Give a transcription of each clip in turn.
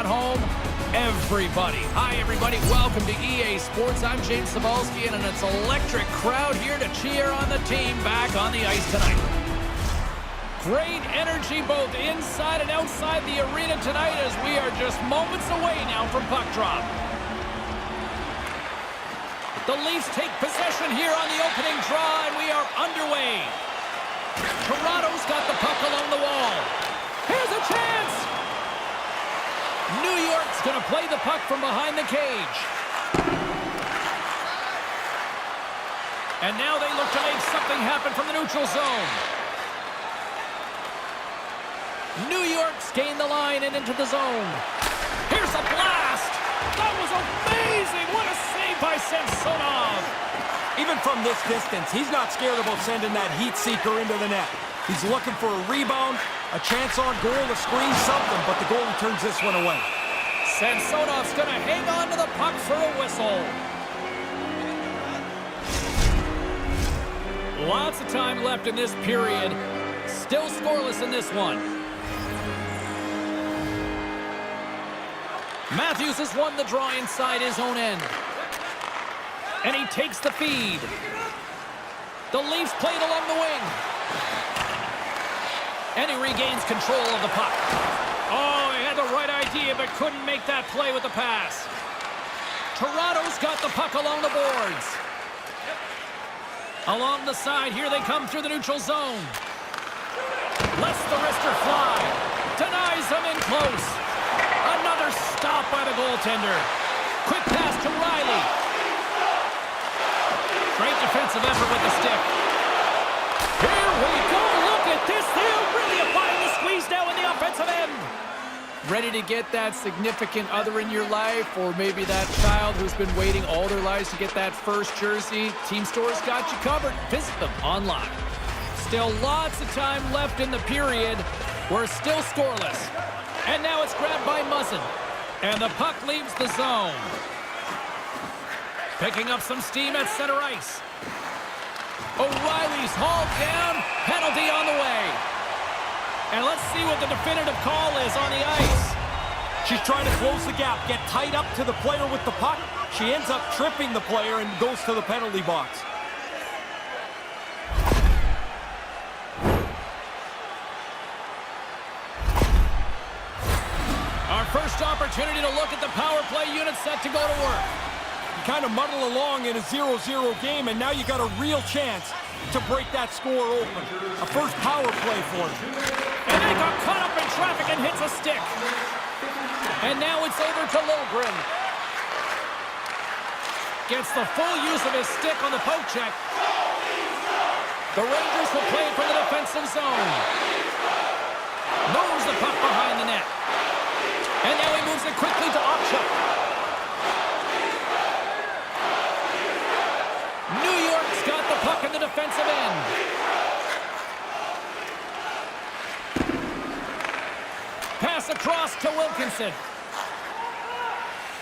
at home, everybody. Hi, everybody. Welcome to EA Sports. I'm James Cybulski, and it's an electric crowd here to cheer on the team back on the ice tonight. Great energy both inside and outside the arena tonight as we are just moments away now from puck drop. The Leafs take possession here on the opening draw, and we are underway. Toronto's got the puck along the wall. Here's a chance! New York's going to play the puck from behind the cage. And now they look to make something happen from the neutral zone. New York's gained the line and into the zone. Here's a blast! That was amazing! What a save by Samsonov! Even from this distance, he's not scared about sending that heat seeker into the net. He's looking for a rebound, a chance on goal to squeeze something, but the goalie turns this one away. Samsonov's going to hang on to the puck for a whistle. Lots of time left in this period. Still scoreless in this one. Matthews has won the draw inside his own end. And he takes the feed. The Leafs played along the wing. And he regains control of the puck. Oh, he had the right idea, but couldn't make that play with the pass. Toronto's got the puck along the boards. Along the side, here they come through the neutral zone. Lets the wrister fly. Denies him in close. Another stop by the goaltender. Quick pass to Riley. Great defensive effort with the stick. Here we go. Look at this. They're really applying the squeeze now in the offensive end. Ready to get that significant other in your life, or maybe that child who's been waiting all their lives to get that first jersey? Team Store's got you covered. Visit them online. Still lots of time left in the period. We're still scoreless. And now it's grabbed by Muzzin. And the puck leaves the zone. Picking up some steam at center ice. O'Reilly's hauled down. Penalty on the way. And let's see what the definitive call is on the ice. She's trying to close the gap, get tight up to the player with the puck. She ends up tripping the player and goes to the penalty box. Our first opportunity to look at the power play unit set to go to work. Kind of muddle along in a 0-0 game, and now you got a real chance to break that score open. A first power play for him. And they got caught up in traffic and hits a stick. And now it's over to Liljegren. Gets the full use of his stick on the poke check. The Rangers will play it from the defensive zone. Moves the puck behind the net. And now he moves it quickly to Otchuk. New York's got the puck in the defensive end. Pass across to Wilkinson.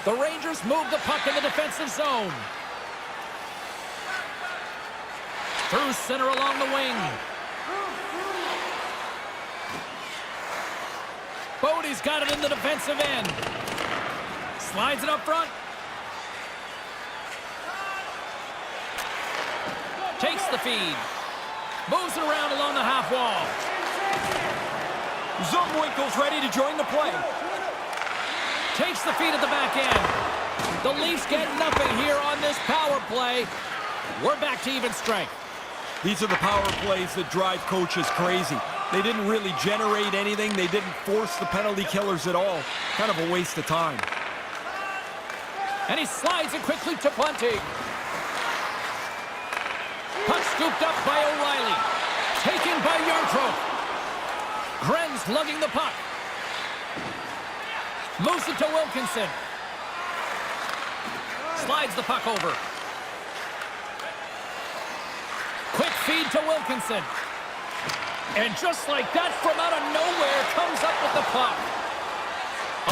The Rangers move the puck in the defensive zone. Through center along the wing. Bodie's got it in the defensive end. Slides it up front. Takes the feed. Moves it around along the half wall. Zumwinkle's ready to join the play. Takes the feed at the back end. The Leafs get nothing here on this power play. We're back to even strength. These are the power plays that drive coaches crazy. They didn't really generate anything. They didn't force the penalty killers at all. Kind of a waste of time. And he slides it quickly to Bunting. Puck scooped up by O'Reilly. Taken by Yarncroke. Grenz lugging the puck. Moves it to Wilkinson. Slides the puck over. Quick feed to Wilkinson. And just like that, from out of nowhere, comes up with the puck.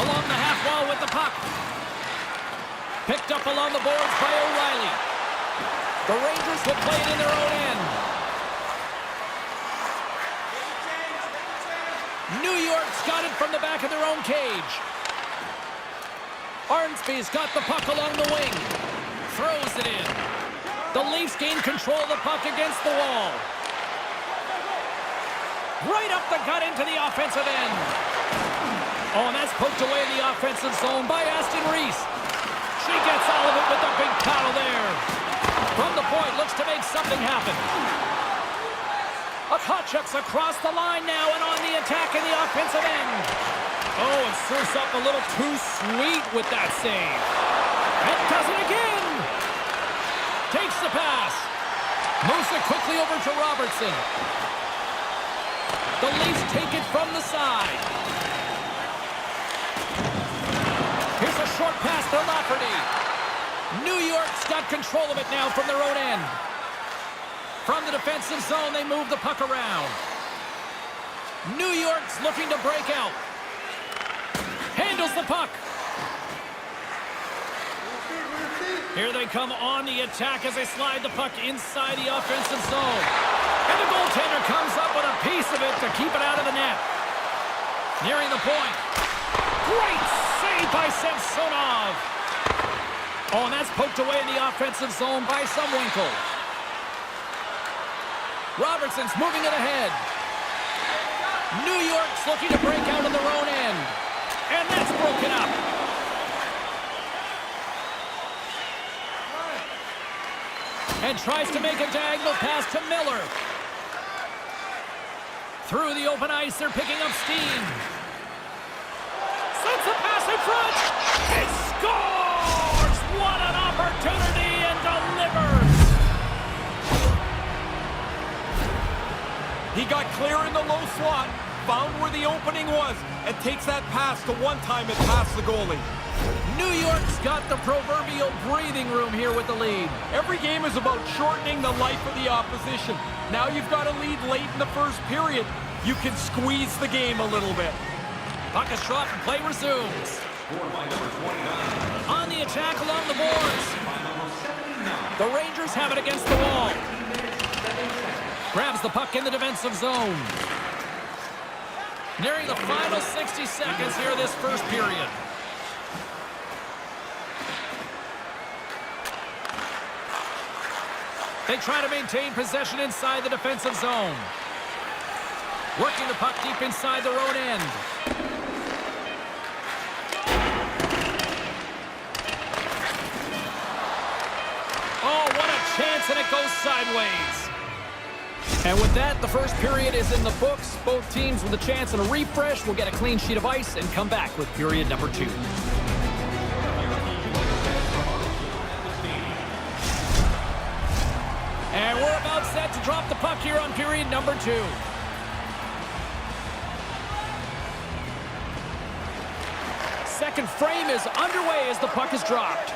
Along the half wall with the puck. Picked up along the boards by O'Reilly. The Rangers will play it in their own end. New York's got it from the back of their own cage. Arnsby's got the puck along the wing. Throws it in. The Leafs gain control of the puck against the wall. Right up the gut into the offensive end. Oh, and that's poked away in the offensive zone by Aston Reese. She gets all of it with the big paddle there. From the point, looks to make something happen. Akachuk's across the line now and on the attack in the offensive end. Oh, and serves up a little too sweet with that save. And does it again. Takes the pass. Moves it quickly over to Robertson. The Leafs take it from the side. Here's a short pass to Lafferty. New York's got control of it now from their own end. From the defensive zone, they move the puck around. New York's looking to break out. Handles the puck. Here they come on the attack as they slide the puck inside the offensive zone. And the goaltender comes up with a piece of it to keep it out of the net. Nearing the point. Great save by Samsonov. Oh, and that's poked away in the offensive zone by Sumwinkle. Robertson's moving it ahead. New York's looking to break out of their own end. And that's broken up. And tries to make a diagonal pass to Miller. Through the open ice, they're picking up steam. Sends the pass in front. It scores! What an opportunity and delivers! He got clear in the low slot, found where the opening was, and takes that pass to one time and past the goalie. New York's got the proverbial breathing room here with the lead. Every game is about shortening the life of the opposition. Now you've got a lead late in the first period. You can squeeze the game a little bit. Puck is dropped and play resumes. On the attack along the boards. The Rangers have it against the wall. Grabs the puck in the defensive zone. Nearing the final 60 seconds here of this first period. They try to maintain possession inside the defensive zone. Working the puck deep inside their own end. Oh, what a chance, and it goes sideways. And with that, the first period is in the books. Both teams with a chance and a refresh will get a clean sheet of ice and come back with period number 2. And we're about set to drop the puck here on period number 2. Second frame is underway as the puck is dropped.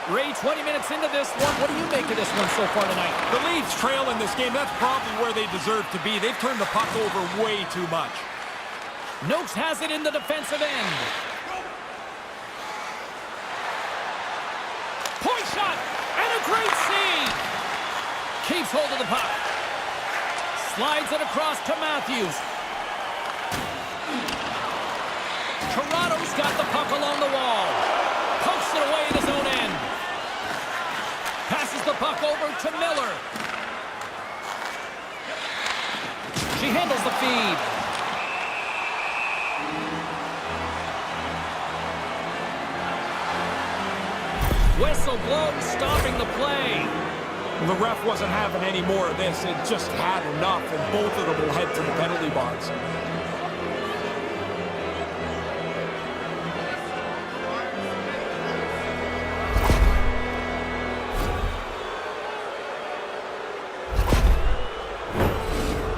Ray, 20 minutes into this one. What do you make of this one so far tonight? The Leafs trail in this game. That's probably where they deserve to be. They've turned the puck over way too much. Noakes has it in the defensive end. Point shot and a great save. Keeps hold of the puck. Slides it across to Matthews. Toronto's got the puck along the wall. Pokes it away in his own end. Passes the puck over to Miller. She handles the feed. Whistle blows, stopping the play. The ref wasn't having any more of this. It just had enough, and both of them will head to the penalty box.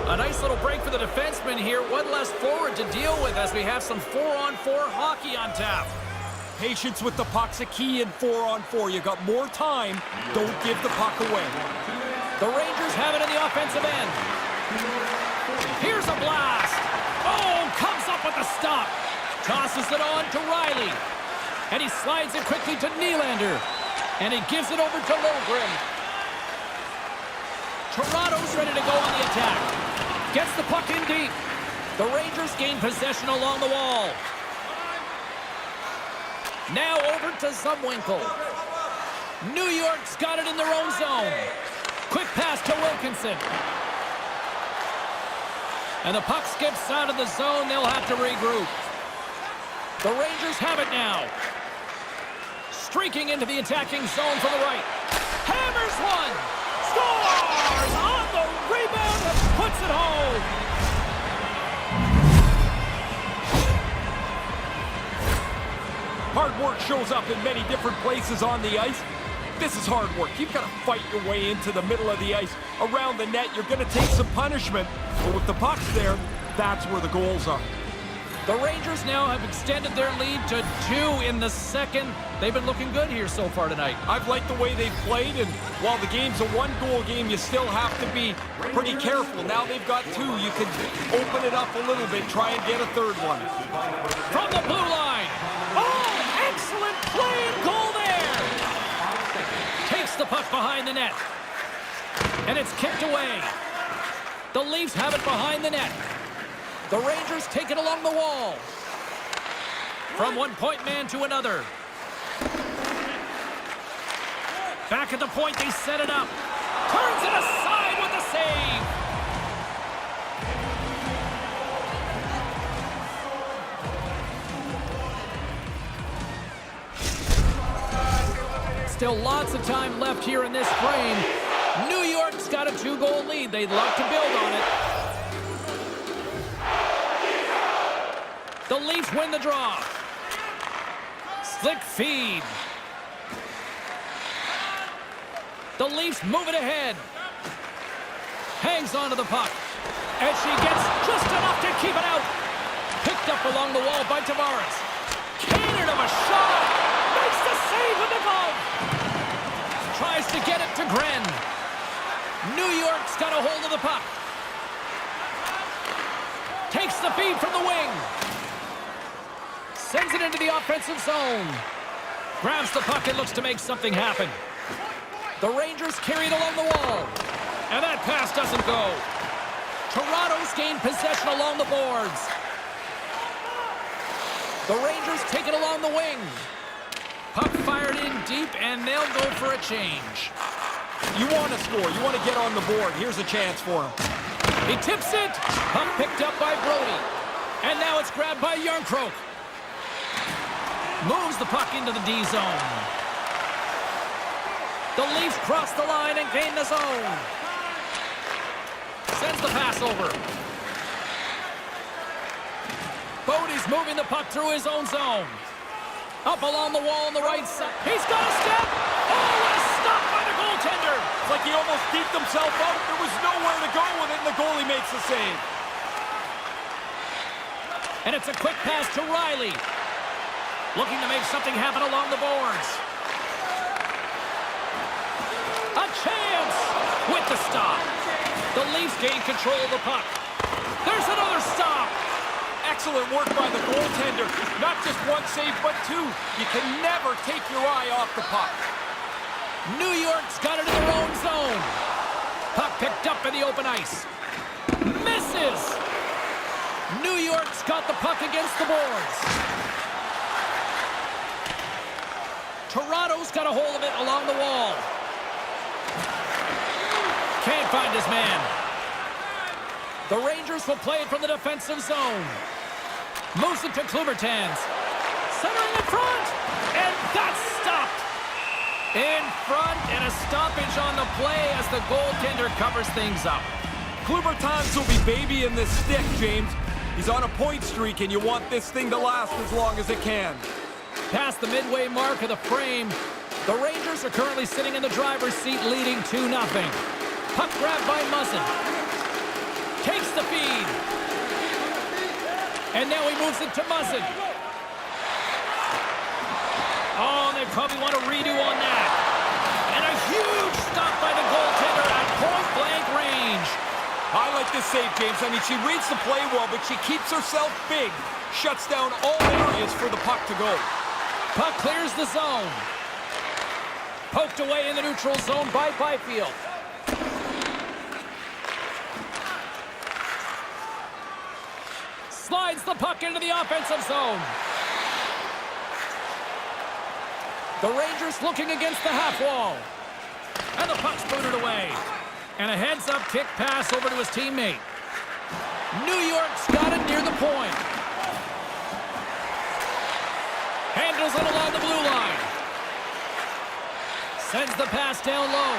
A nice little break for the defenseman here. One less forward to deal with as we have some 4-on-4 hockey on tap. Patience with the puck's a key in 4-on-4. You got more time. Don't give the puck away. The Rangers have it in the offensive end. Here's a blast. Oh, comes up with the stop. Tosses it on to Riley. And he slides it quickly to Nylander. And he gives it over to Logren. Toronto's ready to go on the attack. Gets the puck in deep. The Rangers gain possession along the wall. Now over to Zumwinkle. New York's got it in their own zone. Quick pass to Wilkinson. And the puck skips out of the zone. They'll have to regroup. The Rangers have it now. Streaking into the attacking zone from the right. Hammers one. Scores on the rebound and puts it home. Hard work shows up in many different places on the ice. This is hard work. You've got to fight your way into the middle of the ice. Around the net, you're going to take some punishment. But with the pucks there, that's where the goals are. The Rangers now have extended their lead to 2 in the second. They've been looking good here so far tonight. I've liked the way they've played, and while the game's a one-goal game, you still have to be pretty careful. Now they've got 2. You can open it up a little bit, try and get a third one. From the blue line. Oh, excellent play and goal there. Takes the puck behind the net. And it's kicked away. The Leafs have it behind the net. The Rangers take it along the wall. From one-point man to another. Back at the point, they set it up. Turns it aside with the save. Still lots of time left here in this frame. New York's got a 2-goal lead. They'd love to build on it. The Leafs win the draw. Slick feed. The Leafs move it ahead. Hangs onto the puck. And she gets just enough to keep it out. Picked up along the wall by Tavares. Cannon of a shot. Makes the save with the glove. Tries to get it to Gren. New York's got a hold of the puck. Takes the feed from the wing. Sends it into the offensive zone. Grabs the puck and looks to make something happen. The Rangers carry it along the wall. And that pass doesn't go. Toronto's gained possession along the boards. The Rangers take it along the wing. Puck fired in deep, and they'll go for a change. You want to score. You want to get on the board. Here's a chance for him. He tips it. Puck picked up by Brody. And now it's grabbed by Yarncroke. Moves the puck into the D zone. The Leafs cross the line and gain the zone. Sends the pass over. Bodie's moving the puck through his own zone. Up along the wall on the right side. He's got a step. Oh, what a stop by the goaltender. It's like he almost deked himself out. There was nowhere to go with it, and the goalie makes the save. And it's a quick pass to Riley. Looking to make something happen along the boards. A chance with the stop. The Leafs gain control of the puck. There's another stop. Excellent work by the goaltender. Not just one save, but 2. You can never take your eye off the puck. New York's got it in their own zone. Puck picked up in the open ice. Misses. New York's got the puck against the boards. Toronto's got a hold of it along the wall. Can't find his man. The Rangers will play it from the defensive zone. Moves it to Klubertans. Centering in front. And that's stopped. In front, and a stoppage on the play as the goaltender covers things up. Klubertans will be babying this stick, James. He's on a point streak, and you want this thing to last as long as it can. Past the midway mark of the frame, the Rangers are currently sitting in the driver's seat, leading 2-0. Puck grabbed by Muzzin. Takes the feed. And now he moves it to Muzzin. Oh, they probably want a redo on that. And a huge stop by the goaltender at point-blank range. I like this save, James. I mean, she reads the play well, but she keeps herself big. Shuts down all areas for the puck to go. Puck clears the zone. Poked away in the neutral zone by Byfield. Slides the puck into the offensive zone. The Rangers looking against the half wall. And the puck's booted away. And a heads-up kick pass over to his teammate. New York's got it near the point. Handles it along the blue line. Sends the pass down low.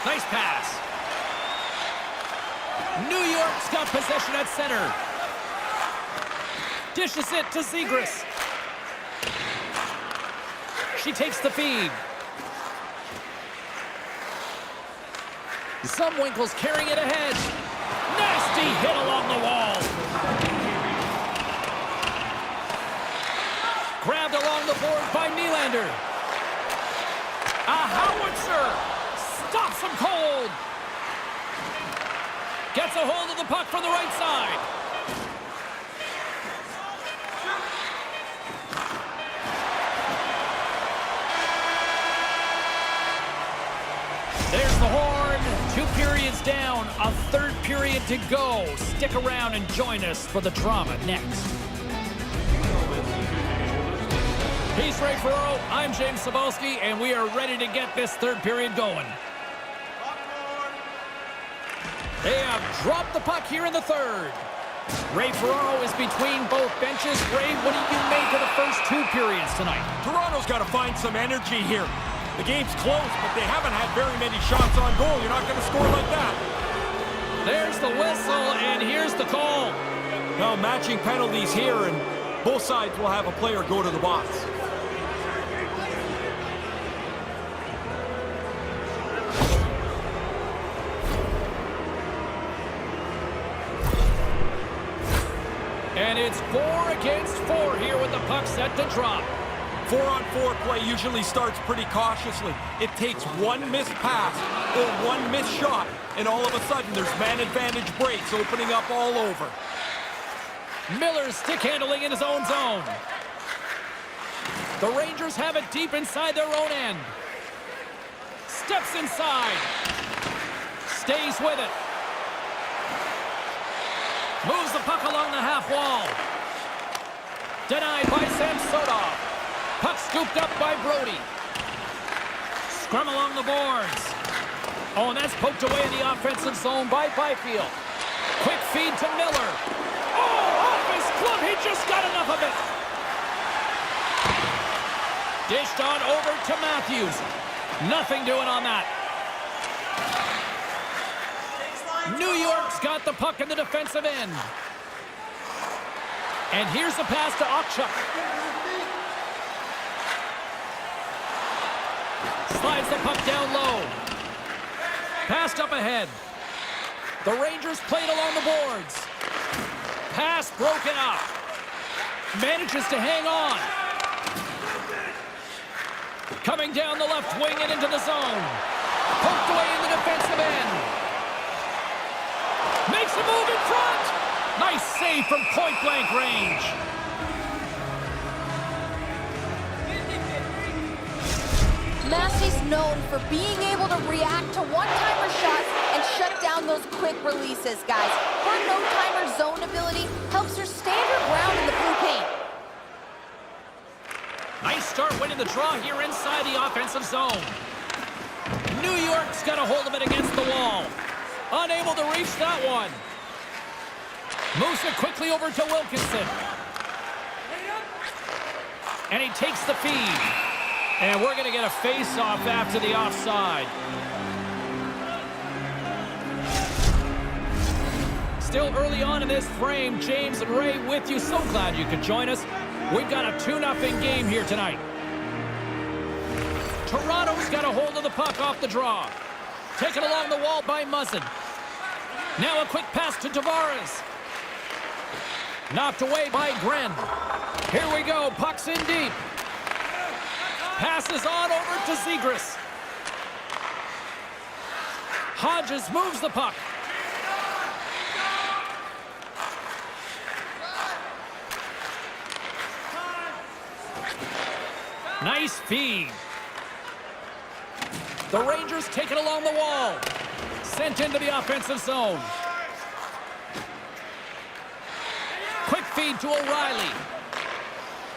Nice pass. New York's got possession at center. Dishes it to Zegras. She takes the feed. Zumwinkle's carrying it ahead. Nasty hit along the wall. Grabbed along the board by Nylander. A howitzer. Stops him cold. Gets a hold of the puck from the right side. There's the horn. 2 periods down. A 3rd period to go. Stick around and join us for the drama next. He's Ray Ferraro. I'm James Cebulski, and we are ready to get this 3rd period going. They have dropped the puck here in the 3rd. Ray Ferraro is between both benches. Ray, what do you make of the first 2 periods tonight? Toronto's got to find some energy here. The game's close, but they haven't had very many shots on goal. You're not going to score like that. There's the whistle, and here's the call. Now matching penalties here, and both sides will have a player go to the box. And it's 4 against 4 here with the puck set to drop. 4-on-4 play usually starts pretty cautiously. It takes one missed pass or one missed shot, and all of a sudden there's man advantage breaks opening up all over. Miller's stick handling in his own zone. The Rangers have it deep inside their own end. Steps inside. Stays with it. Moves the puck along the half wall. Denied by Samsonov. Puck scooped up by Brody. Scrum along the boards. Oh, and that's poked away in the offensive zone by Byfield. Quick feed to Miller. Oh, off his glove. He just got enough of it. Dished on over to Matthews. Nothing doing on that. New York's got the puck in the defensive end. And here's the pass to Okchuk. Slides the puck down low. Passed up ahead. The Rangers played along the boards. Pass broken up. Manages to hang on. Coming down the left wing and into the zone. Poked away in the defensive end. Makes a move in front. Nice save from point-blank range. Massey's known for being able to react to one-timer shots and shut down those quick releases, guys. Her no-timer zone ability helps her stand her ground in the blue paint. Nice start winning the draw here inside the offensive zone. New York's got a hold of it against the wall. Unable to reach that one. Moves it quickly over to Wilkinson. And he takes the feed. And we're going to get a face-off after the offside. Still early on in this frame, James and Ray with you. So glad you could join us. We've got a 2-0 game here tonight. Toronto's got a hold of the puck off the draw. Taken along the wall by Muzzin. Now a quick pass to Tavares. Knocked away by Gren. Here we go. Puck's in deep. Passes on over to Zegras. Hodges moves the puck. Nice feed. The Rangers take it along the wall. Sent into the offensive zone. Quick feed to O'Reilly.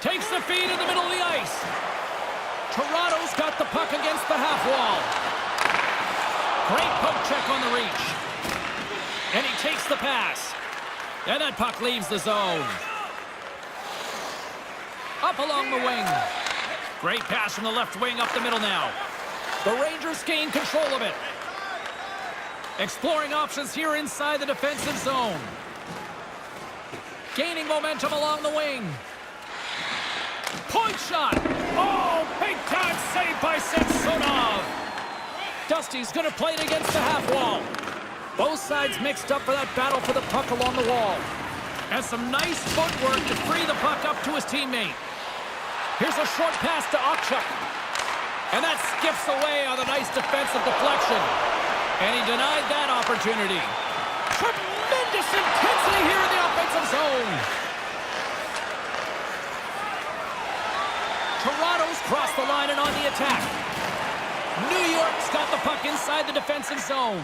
Takes the feed in the middle of the ice. Toronto's got the puck against the half wall. Great poke check on the reach. And he takes the pass. And that puck leaves the zone. Up along the wing. Great pass from the left wing up the middle now. The Rangers gain control of it. Exploring options here inside the defensive zone. Gaining momentum along the wing. Point shot. Oh, big time save by Samsonov. Dusty's going to play it against the half wall. Both sides mixed up for that battle for the puck along the wall. And some nice footwork to free the puck up to his teammate. Here's a short pass to Okchuk. And that skips away on a nice defensive deflection. And he denied that opportunity. Tremendous intensity here in the offensive zone. Toronto's crossed the line and on the attack. New York's got the puck inside the defensive zone.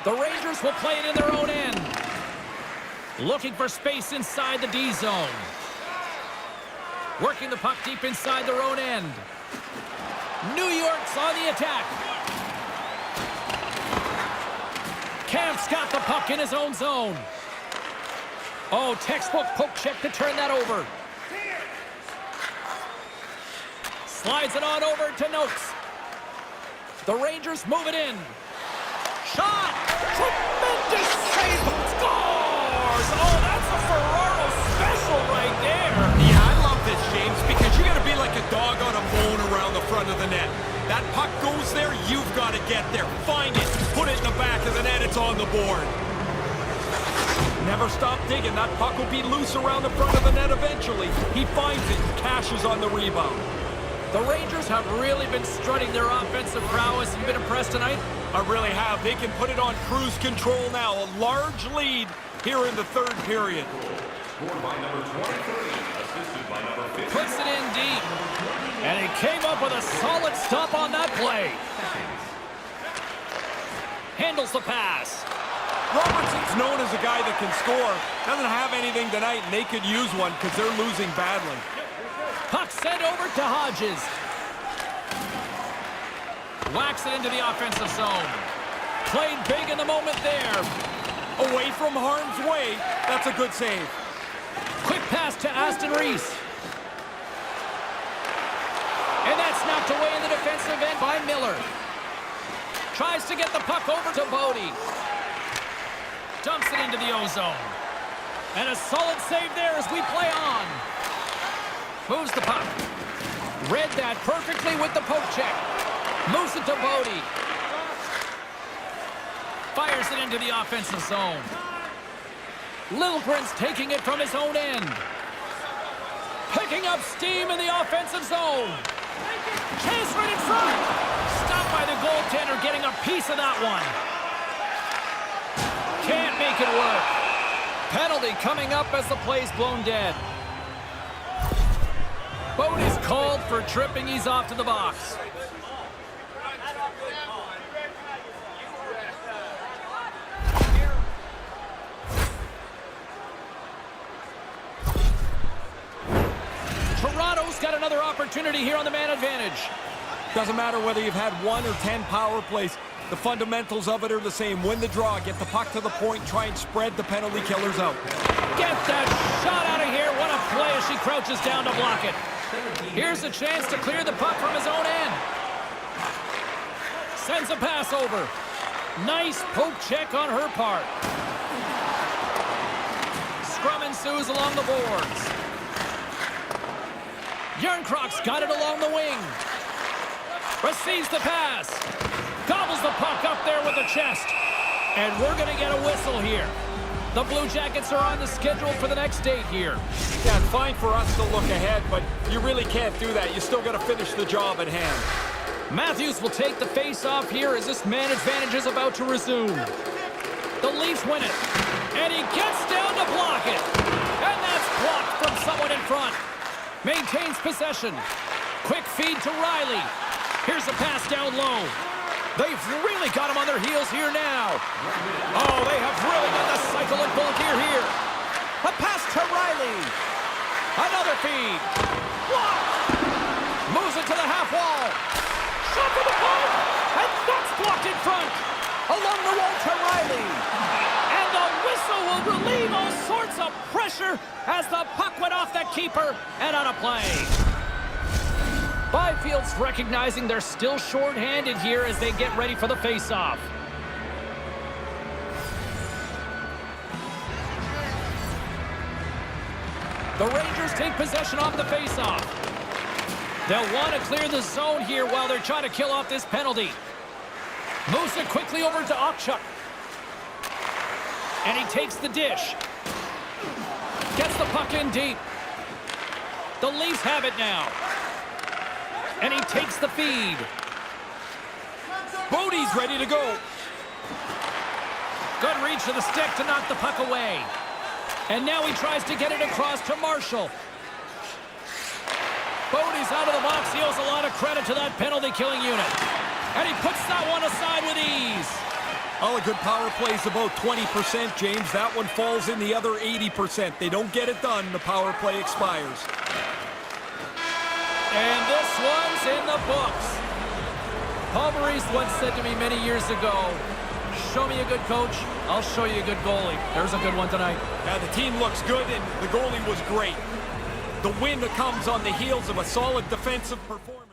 The Rangers will play it in their own end. Looking for space inside the D zone. Working the puck deep inside their own end. New York's on the attack. Kampf's got the puck in his own zone. Oh, textbook poke check to turn that over. Slides it on over to Noakes. The Rangers move it in. Shot! Tremendous save! Scores! Oh, that's a Ferraro special right there. Yeah, I love this, James, because you got to be like a dog on a bone around the front of the net. That puck goes there, you've got to get there. Find it, put it in the back of the net, it's on the board. Never stop digging. That puck will be loose around the front of the net eventually. He finds it, cashes on the rebound. The Rangers have really been strutting their offensive prowess. You've been impressed tonight? I really have. They can put it on cruise control now. A large lead here in the third period. Scored by number 23, assisted by number 50. Puts it in deep. And he came up with a solid stop on that play. Handles the pass. Robertson's known as a guy that can score. Doesn't have anything tonight, and they could use one because they're losing badly. Puck sent over to Hodges. Whacks it into the offensive zone. Played big in the moment there. Away from harm's way. That's a good save. Quick pass to Aston Reese. And that's knocked away in the defensive end by Miller. Tries to get the puck over to Bodie. Dumps it into the O-zone. And a solid save there as we play on. Moves the puck. Read that perfectly with the poke check. Moves it to Bodie. Fires it into the offensive zone. Liljegren's taking it from his own end. Picking up steam in the offensive zone. Chase right in front. Stopped by the goaltender, getting a piece of that one. Can't make it work. Penalty coming up as the play's blown dead. Bodie's called for tripping. He's off to the box. Toronto's got another opportunity here on the man advantage. Doesn't matter whether you've had 1 or 10 power plays. The fundamentals of it are the same. Win the draw, get the puck to the point, try and spread the penalty killers out. Get that shot out of here. What a play as she crouches down to block it. Here's a chance to clear the puck from his own end. Sends a pass over. Nice poke check on her part. Scrum ensues along the boards. Järnkrok's got it along the wing. Receives the pass. Gobbles the puck up there with the chest. And we're going to get a whistle here. The Blue Jackets are on the schedule for the next date here. Yeah, it's fine for us to look ahead, but you really can't do that. You still got to finish the job at hand. Matthews will take the face-off here as this man advantage is about to resume. The Leafs win it. And he gets down to block it. And that's blocked from someone in front. Maintains possession. Quick feed to Riley. Here's a pass down low. They've really got him on their heels here now. Oh, they have really got the cycle in full gear here. A pass to Riley. Another feed. Blocked. Moves it to some pressure as the puck went off the keeper and out of play. Byfield's recognizing they're still short-handed here as they get ready for the face-off. The Rangers take possession off the face-off. They'll want to clear the zone here while they're trying to kill off this penalty. Moves it quickly over to Okchuk. And he takes the dish. Gets the puck in deep. The Leafs have it now. And he takes the feed. Bodie's ready to go. Good reach to the stick to knock the puck away. And now he tries to get it across to Marshall. Bodie's out of the box. He owes a lot of credit to that penalty-killing unit. And he puts that one aside with ease. All a good power play is about 20%, James. That one falls in the other 80%. They don't get it done, the power play expires. And this one's in the books. Paul Maurice once said to me many years ago, show me a good coach, I'll show you a good goalie. There's a good one tonight. Yeah, the team looks good, and the goalie was great. The win that comes on the heels of a solid defensive performance.